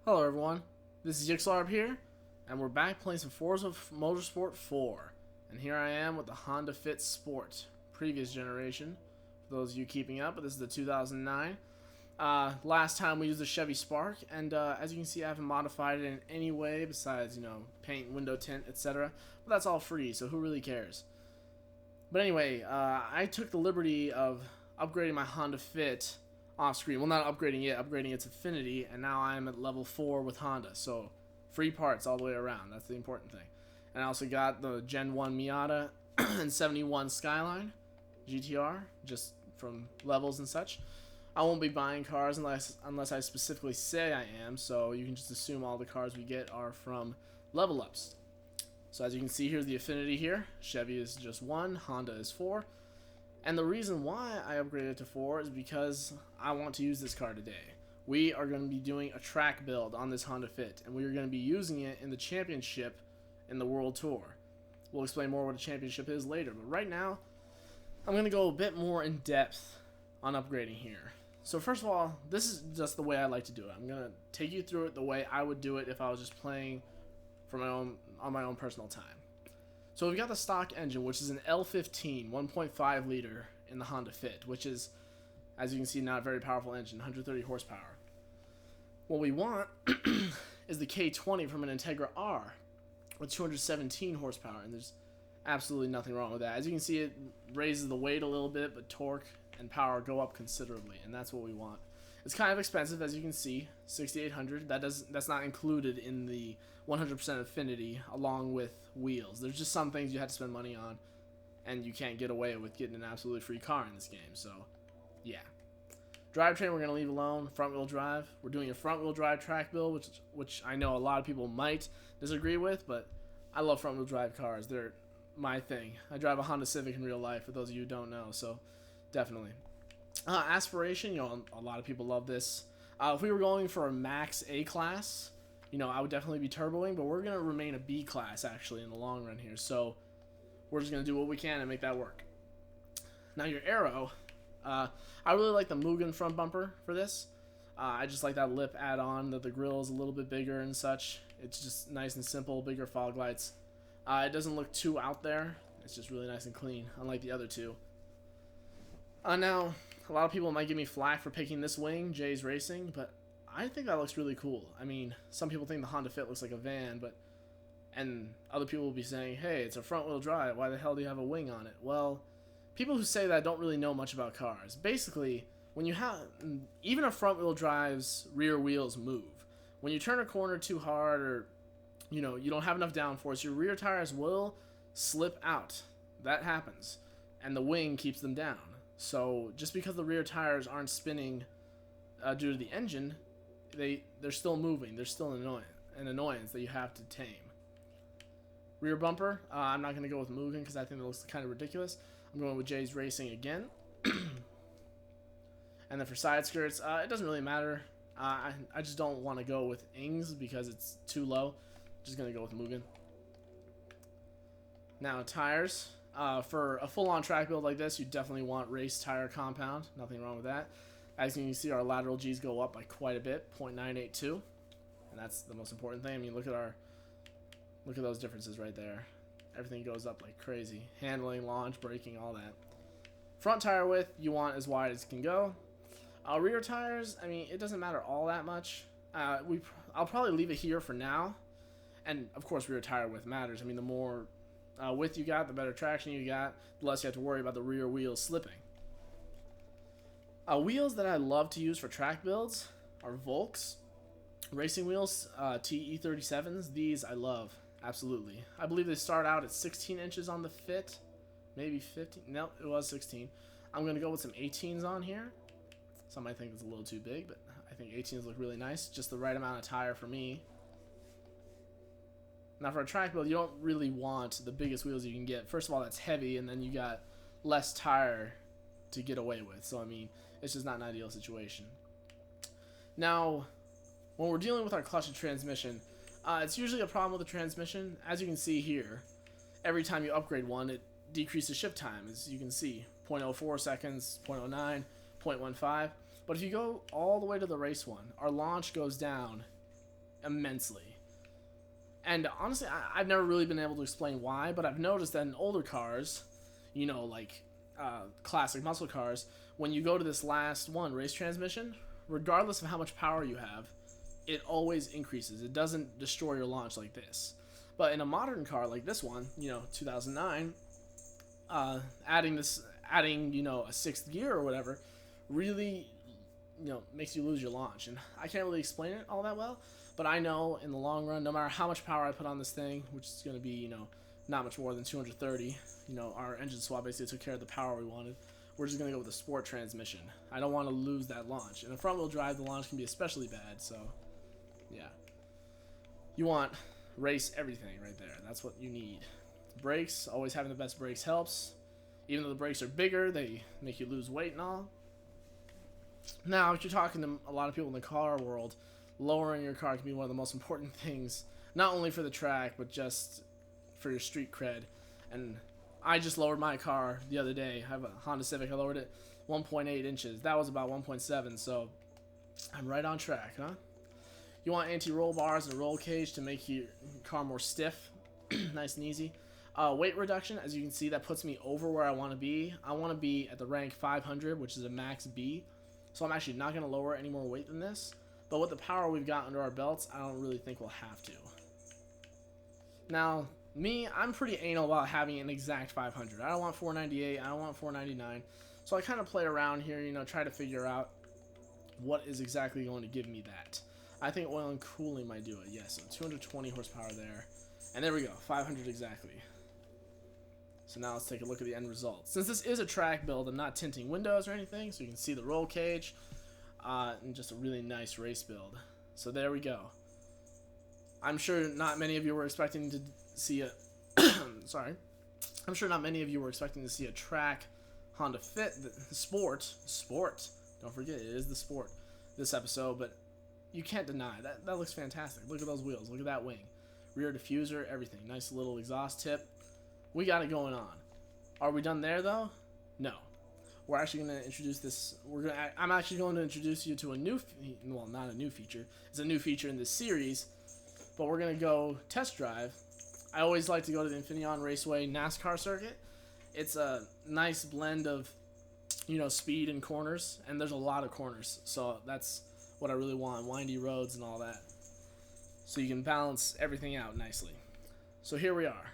Hello everyone, this is Yxlarb here, and we're back playing some Forza Motorsport 4. And here I am with the Honda Fit Sport, previous generation, for those of you keeping up, but this is the 2009. Last time we used the Chevy Spark, and as you can see I haven't modified it in any way besides, paint, window tint, etc. But that's all free, so who really cares? But anyway, I took the liberty of upgrading my Honda Fit off screen. Well, not upgrading it, upgrading its affinity, and now I'm at level 4 with Honda. So, free parts all the way around. That's the important thing. And I also got the Gen 1 Miata and 71 Skyline GTR, just from levels and such. I won't be buying cars unless I specifically say I am, so you can just assume all the cars we get are from level ups. So as you can see, here's the affinity here. Chevy is just 1, Honda is 4. And the reason why I upgraded to 4 is because I want to use this car today. We are going to be doing a track build on this Honda Fit, and we are going to be using it in the championship in the World Tour. We'll explain more what a championship is later, but right now, I'm going to go a bit more in depth on upgrading here. So first of all, this is just the way I like to do it. I'm going to take you through it the way I would do it if I was just playing for on my own personal time. So we've got the stock engine, which is an L15 1.5 liter in the Honda Fit, which is, as you can see, not a very powerful engine, 130 horsepower. What we want is the K20 from an Integra R with 217 horsepower, and there's absolutely nothing wrong with that. As you can see, it raises the weight a little bit, but torque and power go up considerably, and that's what we want. It's kind of expensive, as you can see, $6,800. That's not included in the 100% affinity along with wheels. There's just some things you have to spend money on, and you can't get away with getting an absolutely free car in this game. So, yeah. Drivetrain we're going to leave alone. Front-wheel drive. We're doing a front-wheel drive track build, which I know a lot of people might disagree with, but I love front-wheel drive cars. They're my thing. I drive a Honda Civic in real life, for those of you who don't know, so definitely. Aspiration, a lot of people love this. If we were going for a max A class, I would definitely be turboing, but we're going to remain a B class, actually, in the long run here. So, we're just going to do what we can and make that work. Now, your aero, I really like the Mugen front bumper for this. I just like that lip add-on, that the grill is a little bit bigger and such. It's just nice and simple, bigger fog lights. It doesn't look too out there. It's just really nice and clean, unlike the other two. Now, a lot of people might give me flack for picking this wing, Jay's Racing, but I think that looks really cool. I mean, some people think the Honda Fit looks like a van, and other people will be saying, hey, it's a front-wheel drive, why the hell do you have a wing on it? Well, people who say that don't really know much about cars. Basically, when you have, even a front-wheel drive's rear wheels move. When you turn a corner too hard or, you don't have enough downforce, your rear tires will slip out. That happens, and the wing keeps them down. So just because the rear tires aren't spinning due to the engine, they're still moving. They're still an annoyance that you have to tame. Rear bumper, I'm not going to go with Mugen because I think it looks kind of ridiculous. I'm going with Jay's Racing again. And then for side skirts, it doesn't really matter. I just don't want to go with Ings because it's too low. Just going to go with Mugen. Now tires. For a full-on track build like this, you definitely want race tire compound. Nothing wrong with that. As you can see, our lateral G's go up by quite a bit, 0.982, and that's the most important thing. I mean, look at those differences right there. Everything goes up like crazy. Handling, launch, braking, all that. Front tire width, you want as wide as it can go. Rear tires, I mean, it doesn't matter all that much. I'll probably leave it here for now, and of course, rear tire width matters. I mean, the more width you got, the better traction you got, the less you have to worry about the rear wheels slipping. Wheels that I love to use for track builds are Volks racing wheels, TE37s. These I love, absolutely. I believe they start out at 16 inches on the Fit, maybe 15. No, it was 16. I'm going to go with some 18s on here. Some might think it's a little too big, but I think 18s look really nice. Just the right amount of tire for me. Now for a track build, you don't really want the biggest wheels you can get. First of all, that's heavy, and then you got less tire to get away with. So, I mean, it's just not an ideal situation. Now, when we're dealing with our clutch and transmission, it's usually a problem with the transmission. As you can see here, every time you upgrade one, it decreases shift time, as you can see. 0.04 seconds, 0.09, 0.15. But if you go all the way to the race one, our launch goes down immensely. And honestly, I've never really been able to explain why, but I've noticed that in older cars, you know, like classic muscle cars, when you go to this last one, race transmission, regardless of how much power you have, it always increases. It doesn't destroy your launch like this. But in a modern car like this one, you know, 2009, adding, you know, a sixth gear or whatever, really, you know, makes you lose your launch. And I can't really explain it all that well, but I know in the long run, no matter how much power I put on this thing, which is going to be, you know, not much more than 230, you know, our engine swap basically took care of the power we wanted. We're just going to go with a sport transmission. I don't want to lose that launch. And in front wheel drive, the launch can be especially bad, so yeah. You want race everything right there. That's what you need. Brakes, always having the best brakes helps. Even though the brakes are bigger, they make you lose weight and all. Now, if you're talking to a lot of people in the car world, lowering your car can be one of the most important things, not only for the track, but just for your street cred. And I just lowered my car the other day. I have a Honda Civic. I lowered it 1.8 inches. That was about 1.7, so I'm right on track, huh? You want anti-roll bars and a roll cage to make your car more stiff, nice and easy. Weight reduction, as you can see, that puts me over where I want to be. I want to be at the rank 500, which is a max B. So I'm actually not going to lower any more weight than this. But with the power we've got under our belts, I don't really think we'll have to. Now, me, I'm pretty anal about having an exact 500. I don't want 498. I don't want 499. So I kind of play around here, you know, try to figure out what is exactly going to give me that. I think oil and cooling might do it. Yes, so 220 horsepower there. And there we go, 500 exactly. So now let's take a look at the end result. Since this is a track build, I'm not tinting windows or anything, so you can see the roll cage. And just a really nice race build. So there we go. I'm sure not many of you were expecting to see a... sorry. I'm sure not many of you were expecting to see a track Honda Fit, the Sport. Don't forget, it is the Sport this episode, but you can't deny that. That looks fantastic. Look at those wheels. Look at that wing. Rear diffuser, everything. Nice little exhaust tip. We got it going on. Are we done there, though? No. We're actually going to introduce this. I'm actually going to introduce you to a new, well, not a new feature. It's a new feature in this series, but we're going to go test drive. I always like to go to the Infineon Raceway NASCAR circuit. It's a nice blend of, you know, speed and corners, and there's a lot of corners, so that's what I really want, windy roads and all that. So you can balance everything out nicely. So here we are.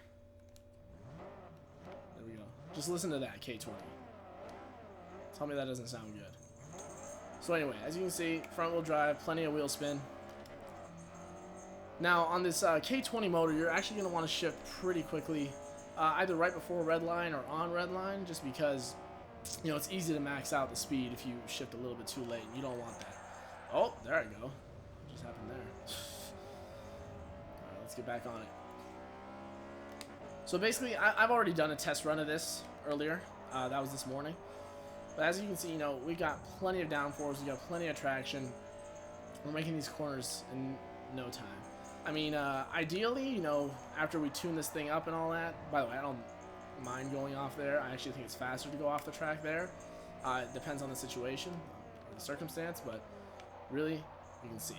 There we go. Just listen to that, K20. Tell me that doesn't sound good. So anyway, as you can see, front wheel drive, plenty of wheel spin. Now on this K20 motor, you're actually going to want to shift pretty quickly, either right before red line or on red line, just because, you know, it's easy to max out the speed if you shift a little bit too late. You don't want that. Oh, there I go. What just happened there? Alright, let's get back on it. So basically, I've already done a test run of this earlier. That was this morning. But as you can see, you know, we got plenty of downforce. We got plenty of traction. We're making these corners in no time. I mean, ideally, you know, after we tune this thing up and all that. By the way, I don't mind going off there. I actually think it's faster to go off the track there. It depends on the situation or the circumstance, but really, you can see.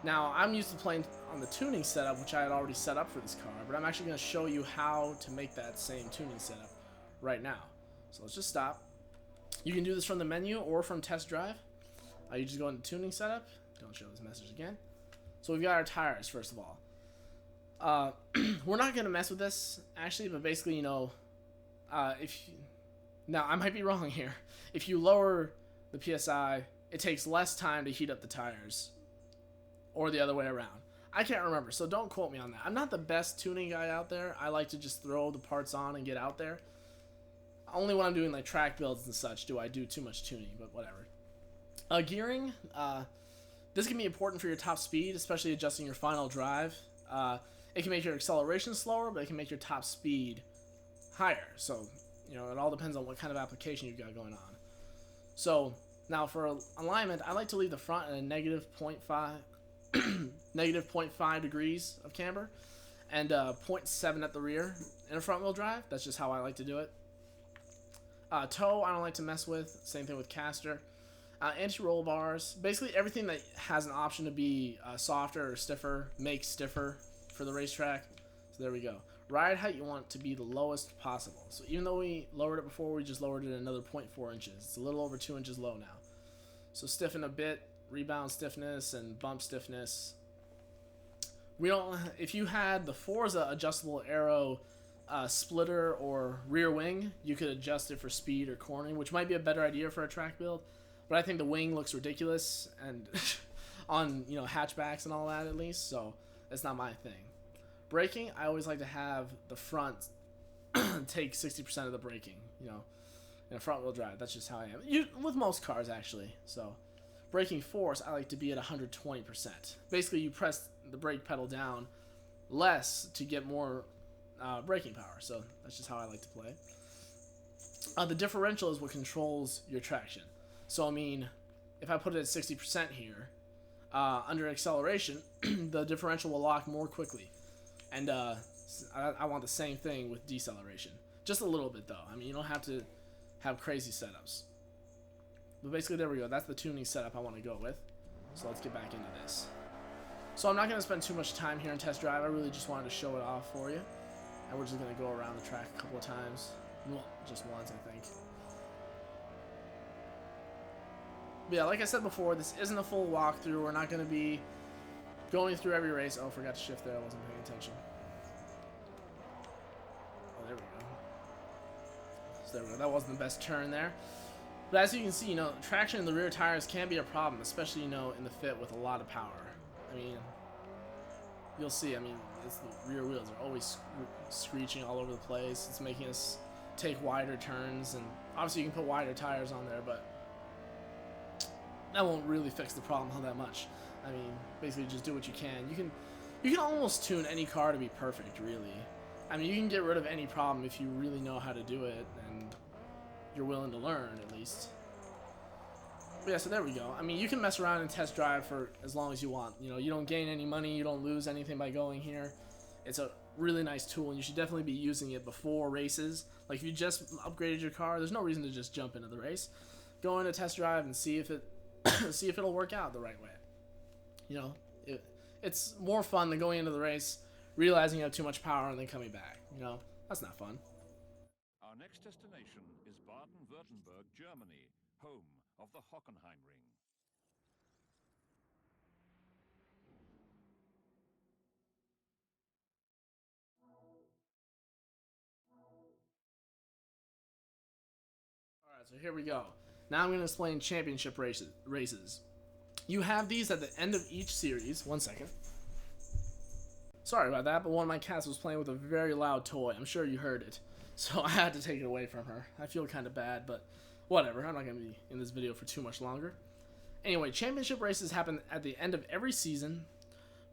Now, I'm used to playing on the tuning setup, which I had already set up for this car, but I'm actually going to show you how to make that same tuning setup right now. So let's just stop. You can do this from the menu or from test drive. You just go into tuning setup. Don't show this message again. So we've got our tires, first of all. We're not going to mess with this, actually, but basically, you know, now, I might be wrong here. If you lower the PSI, it takes less time to heat up the tires, or the other way around. I can't remember, so don't quote me on that. I'm not the best tuning guy out there. I like to just throw the parts on and get out there. Only when I'm doing like track builds and such do I do too much tuning, but whatever. Gearing, this can be important for your top speed, especially adjusting your final drive. It can make your acceleration slower, but it can make your top speed higher. So, you know, it all depends on what kind of application you've got going on. So, now for alignment, I like to leave the front at a negative 0.5 degrees of camber, and 0.7 at the rear in a front wheel drive. That's just how I like to do it. Toe, I don't like to mess with. Same thing with caster. Anti-roll bars, basically everything that has an option to be softer or stiffer, make stiffer for the racetrack. So there we go. Ride height you want to be the lowest possible. So even though we lowered it before, we just lowered it another 0.4 inches. It's a little over 2 inches low now. So stiffen a bit, rebound stiffness and bump stiffness. We don't. If you had the Forza adjustable aero splitter or rear wing, you could adjust it for speed or cornering, which might be a better idea for a track build. But I think the wing looks ridiculous and on hatchbacks and all that at least, so it's not my thing. Braking, I always like to have the front take 60% of the braking, in a front wheel drive. That's just how I am. With most cars actually. So braking force, I like to be at 120%. Basically, you press the brake pedal down less to get more braking power. So that's just how I like to play. The differential is what controls your traction. So, I mean, if I put it at 60% here, under acceleration, the differential will lock more quickly. And I want the same thing with deceleration. Just a little bit, though. I mean, you don't have to have crazy setups. But basically, there we go. That's the tuning setup I want to go with. So let's get back into this. So I'm not going to spend too much time here in test drive. I really just wanted to show it off for you. And we're just going to go around the track a couple of times. Well, just once, I think. But yeah, like I said before, this isn't a full walkthrough. We're not going to be going through every race. Oh, forgot to shift there. I wasn't paying attention. Oh, there we go. So there we go. That wasn't the best turn there. But as you can see, traction in the rear tires can be a problem, especially, in the fit with a lot of power. I mean, you'll see. I mean, the rear wheels are always screeching all over the place. It's making us take wider turns, and obviously you can put wider tires on there, but that won't really fix the problem all that much. I mean, basically just do what you can. You can almost tune any car to be perfect, really. I mean, you can get rid of any problem if you really know how to do it, and you're willing to learn, at least. But yeah, so there we go. I mean, you can mess around and test drive for as long as you want. You don't gain any money, you don't lose anything by going here. It's a really nice tool, and you should definitely be using it before races. Like, if you just upgraded your car, there's no reason to just jump into the race. Go into test drive and see if it'll work out the right way. It's more fun than going into the race, realizing you have too much power, and then coming back. That's not fun. Our next destination is Baden-Württemberg, Germany, home of the Hockenheimring. Alright, so here we go. Now I'm going to explain championship races. You have these at the end of each series. One second. Sorry about that, but one of my cats was playing with a very loud toy. I'm sure you heard it. So I had to take it away from her. I feel kind of bad, but whatever. I'm not going to be in this video for too much longer. Anyway, championship races happen at the end of every season,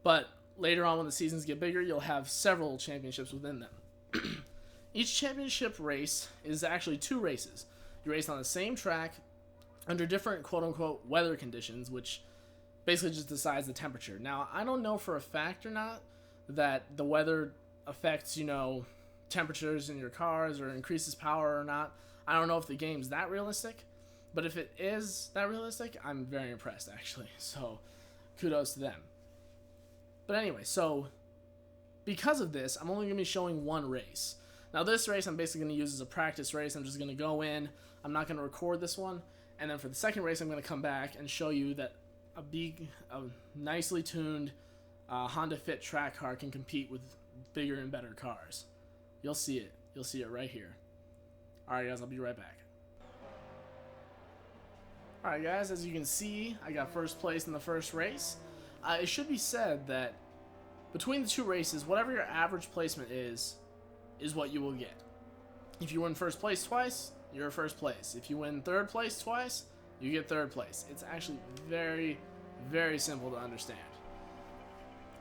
but later on when the seasons get bigger, you'll have several championships within them. Each championship race is actually 2 races. You race on the same track under different quote-unquote weather conditions, which basically just decides the temperature. Now, I don't know for a fact or not that the weather affects, temperatures in your cars or increases power or not. I don't know if the game's that realistic, but if it is that realistic, I'm very impressed, actually. So, kudos to them. But anyway, so because of this, I'm only going to be showing one race. Now, this race I'm basically going to use as a practice race. I'm just going to go in. I'm not going to record this one. And then for the second race, I'm going to come back and show you that a nicely tuned Honda Fit track car can compete with bigger and better cars. You'll see it. You'll see it right here. Alright, guys, I'll be right back. Alright, guys, as you can see, I got first place in the first race. It should be said that between the 2 races, whatever your average placement is what you will get. If you win first place twice, you're first place. If you win third place twice, you get third place. It's actually very, very simple to understand.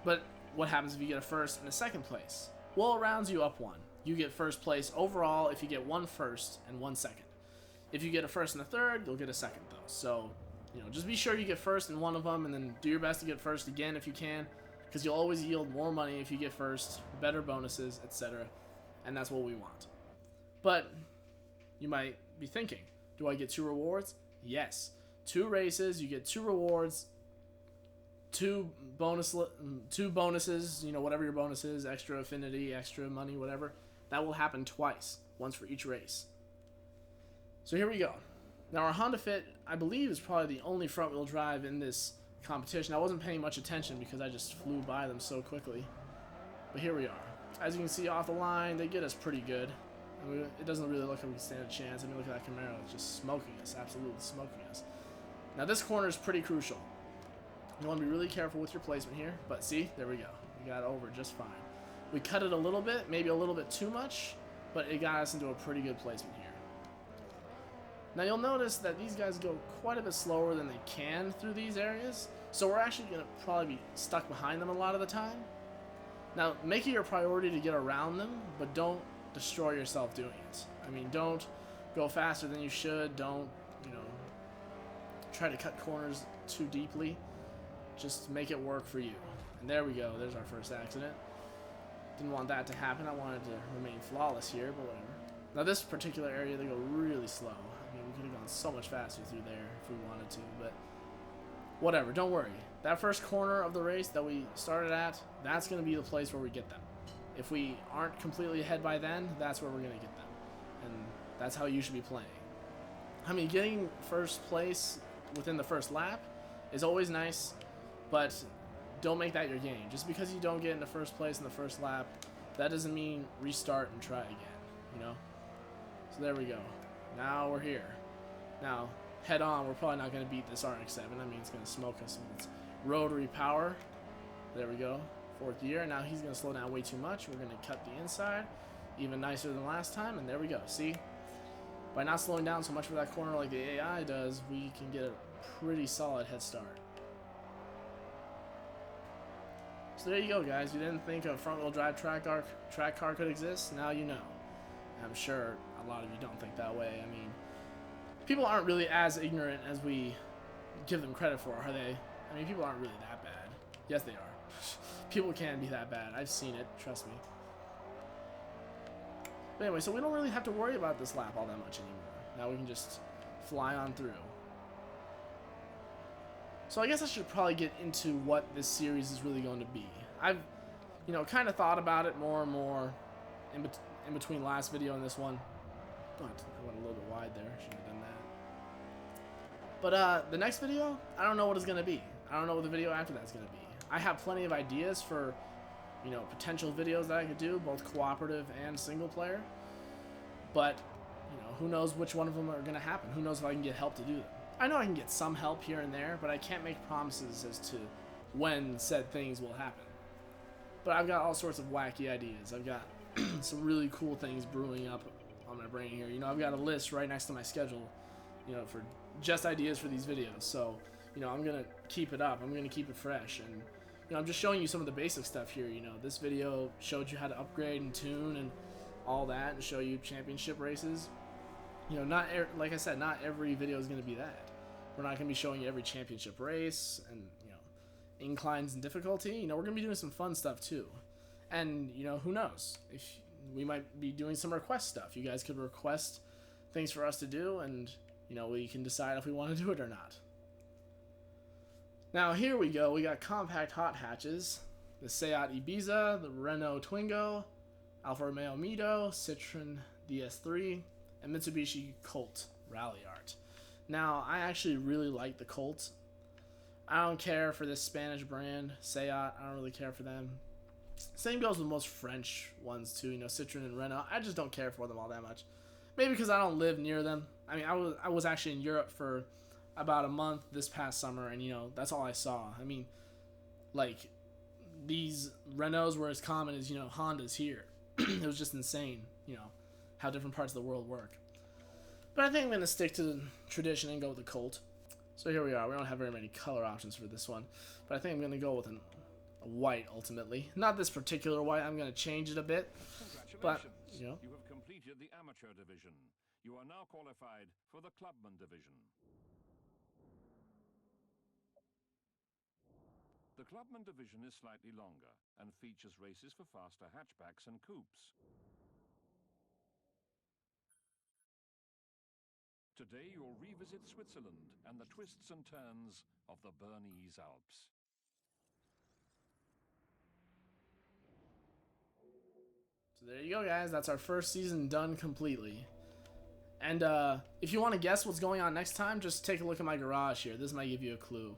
But what happens if you get a first and a second place? Well, it rounds you up 1. You get first place overall if you get 1 first and 1 second. If you get a first and a third, you'll get a second, though. So, just be sure you get first in one of them, and then do your best to get first again if you can, because you'll always yield more money if you get first, better bonuses, etc. And that's what we want. But you might be thinking, do I get 2 rewards? Yes. 2 races, you get 2 rewards, 2 bonuses, you know, whatever your bonus is, extra affinity, extra money, whatever. That will happen twice, once for each race. So here we go. Now our Honda Fit, I believe, is probably the only front-wheel drive in this competition. I wasn't paying much attention because I just flew by them so quickly. But here we are. As you can see off the line, they get us pretty good. I mean, it doesn't really look like we stand a chance. I mean, look at that Camaro. It's just smoking us, absolutely smoking us. Now this corner is pretty crucial. You want to be really careful with your placement here. But see, there we go. We got it over just fine. We cut it a little bit, maybe a little bit too much, but it got us into a pretty good placement here. Now you'll notice that these guys go quite a bit slower than they can through these areas, so we're actually going to probably be stuck behind them a lot of the time. Now make it your priority to get around them, but don't destroy yourself doing it. I mean, don't go faster than you should, don't, you know, try to cut corners too deeply. Just make it work for you. And there we go, there's our first accident. Didn't want that to happen, I wanted to remain flawless here, but whatever. Now this particular area, they go really slow. I mean, we could have gone so much faster through there if we wanted to, but whatever, don't worry. That first corner of the race that we started at, that's going to be the place where we get them. If we aren't completely ahead by then, that's where we're going to get them. And that's how you should be playing. I mean, getting first place within the first lap is always nice, but don't make that your game. Just because you don't get into first place in the first lap, that doesn't mean restart and try again, you know? So there we go. Now we're here. Now, head on, we're probably not going to beat this RX-7. I mean, it's going to smoke us with its rotary power. There we go. 4th gear. Now he's going to slow down way too much. We're going to cut the inside. Even nicer than last time. And there we go. See? By not slowing down so much for that corner like the AI does, we can get a pretty solid head start. So there you go, guys. You didn't think a front-wheel drive track car could exist? Now you know. I'm sure a lot of you don't think that way. I mean, people aren't really as ignorant as we give them credit for, are they? I mean, people aren't really that bad. Yes, they are. People can be that bad. I've seen it. Trust me. But anyway, so we don't really have to worry about this lap all that much anymore. Now we can just fly on through. So I guess I should probably get into what this series is really going to be. I've, you know, kind of thought about it more and more in between last video and this one. Oh, I went a little bit wide there. Shouldn't have done that. But the next video, I don't know what it's going to be. I don't know what the video after that's going to be. I have plenty of ideas for, you know, potential videos that I could do, both cooperative and single player. But, you know, who knows which one of them are going to happen. Who knows if I can get help to do them. I know I can get some help here and there, but I can't make promises as to when said things will happen. But I've got all sorts of wacky ideas. I've got some really cool things brewing up on my brain here. You know, I've got a list right next to my schedule, you know, for just ideas for these videos. So, you know, I'm going to keep it up. I'm going to keep it fresh. And, you know, I'm just showing you some of the basic stuff here. You know, this video showed you how to upgrade and tune and all that and show you championship races. You know, like I said, not every video is going to be that. We're not going to be showing you every championship race and, you know, inclines and difficulty. You know, we're going to be doing some fun stuff too. And, you know, who knows? If we might be doing some request stuff. You guys could request things for us to do and, you know, we can decide if we want to do it or not. Now, here we go. We got compact hot hatches. The Seat Ibiza, the Renault Twingo, Alfa Romeo Mito, Citroen DS3, and Mitsubishi Colt Rally Art. Now, I actually really like the Colt. I don't care for this Spanish brand, Seat. I don't really care for them. Same goes with most French ones too, you know, Citroen and Renault. I just don't care for them all that much. Maybe because I don't live near them. I mean, I was actually in Europe for about a month this past summer, and, you know, that's all I saw. I mean, like, these Renaults were as common as, you know, Hondas here. It was just insane, you know, how different parts of the world work. But I think I'm going to stick to the tradition and go with the Colt. So here we are. We don't have very many color options for this one. But I think I'm going to go with a white, ultimately. Not this particular white. I'm going to change it a bit. But, you know. You have completed the amateur division. You are now qualified for the clubman division. The clubman division is slightly longer and features races for faster hatchbacks and coupes. Today you'll revisit Switzerland and the twists and turns of the Bernese Alps. So there you go, guys. That's our first season done completely. And if you want to guess what's going on next time, just take a look at my garage here. This might give you a clue.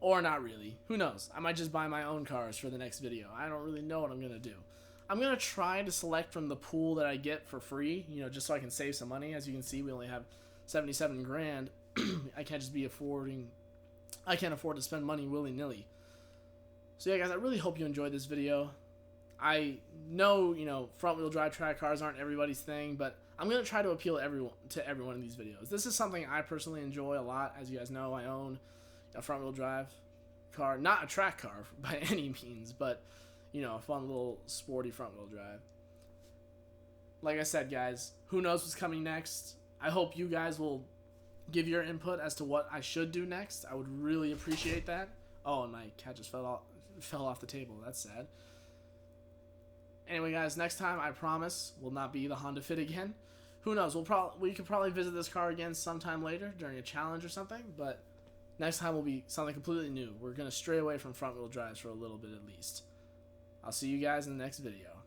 Or not really. Who knows? I might just buy my own cars for the next video. I don't really know what I'm going to do. I'm going to try to select from the pool that I get for free, you know, just so I can save some money. As you can see, we only have 77 grand. I can't just be I can't afford to spend money willy-nilly. So yeah, guys, I really hope you enjoyed this video. I know, you know, front-wheel drive track cars aren't everybody's thing, but I'm going to try to appeal to everyone in these videos. This is something I personally enjoy a lot. As you guys know, I own a front-wheel drive car. Not a track car by any means, but, you know, a fun little sporty front-wheel drive. Like I said, guys, who knows what's coming next? I hope you guys will give your input as to what I should do next. I would really appreciate that. Oh, and my cat just fell off the table. That's sad. Anyway, guys, next time, I promise, will not be the Honda Fit again. Who knows? We could probably visit this car again sometime later during a challenge or something, but next time will be something completely new. We're going to stray away from front-wheel drives for a little bit at least. I'll see you guys in the next video.